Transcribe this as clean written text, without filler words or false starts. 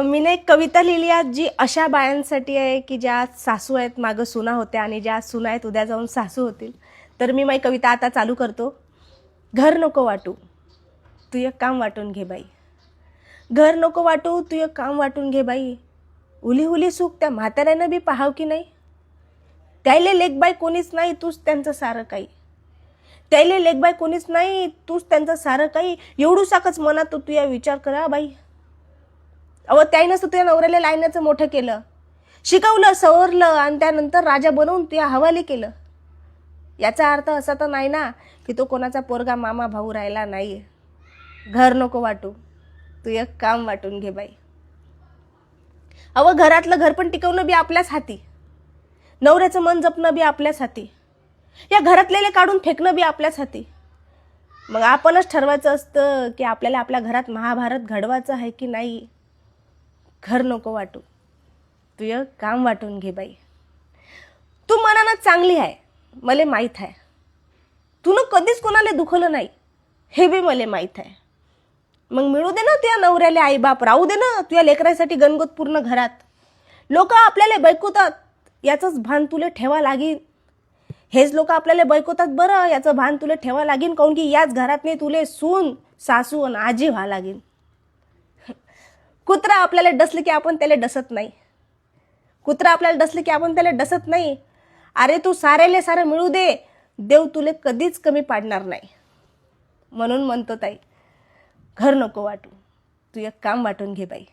मीने एक कविता लिहिली आहे जी अशा बायांसाठी आहे की ज्या सासू आहेत, मागं सुना होत्या आणि ज्या सुना आहेत उद्या जाऊन सासू होतील. तर मी माझी कविता आता चालू करतो. घर नको वाटू, तू एक काम वाटून घे बाई. घर नको वाटू, तू एक काम वाटून घे बाई. उली हुली सुख त्या म्हाताऱ्यानं बी पाहाव की नाही. त्याले लेकबाई कोणीच नाही, तूच त्यांचं सारं काही. त्याले लेकबाई कोणीच नाही, तूच त्यांचं सारं काही. एवढू साकच मनात तू या विचार करा बाई. अहो त्याईनंच तुझ्या नवऱ्याला लायण्याचं मोठं केलं, शिकवलं, सवरलं आणि त्यानंतर राजा बनवून तुझ्या हवाली केलं. याचा अर्थ असा तर नाही ना की तो कोणाचा पोरगा मामा भाऊ राहिला नाही. घर नको वाटू, तू एक काम वाटून घे बाई. अहो घरातलं घर पण टिकवणं बी आपल्याच हाती, नवऱ्याचं मन जपणं बी आपल्याच हाती, या घरातलेले काढून फेकणं बी आपल्याच हाती. मग आपणच ठरवायचं असतं की आपल्याला आपल्या घरात महाभारत घडवायचं आहे की नाही. घर नको वाटू, तू एक काम वाटून घे बाई. तू मनानं चांगली आहे, मला माहीत आहे. तूनं कधीच कोणाला दुखवलं नाही, हे बी मला माहीत आहे. मग मिळू दे ना तुझ्या नवऱ्याला आईबाप, राहू दे ना तुझ्या लेकरासाठी गणगोत पूर्ण घरात. लोक आपल्याला बैकवतात याचंच भान तुला ठेवा लागीन. हेच लोक आपल्याला बैकवतात बरं, याचं भान तुला ठेवा लागीन. काऊन की याच घरात नाही तुले सून, सासू आणि आजी व्हा लागीन. कुत्रा आपल्याला डसलं की आपण त्याला डसत नाही. कुत्रा आपल्याला डसलं की आपण त्याला डसत नाही. अरे तू साऱ्याले सारं मिळू दे, देव तुले कधीच कमी पाडणार नाही. म्हणून म्हणतो ताई, घर नको वाटू, तू एक काम वाटून घे बाई.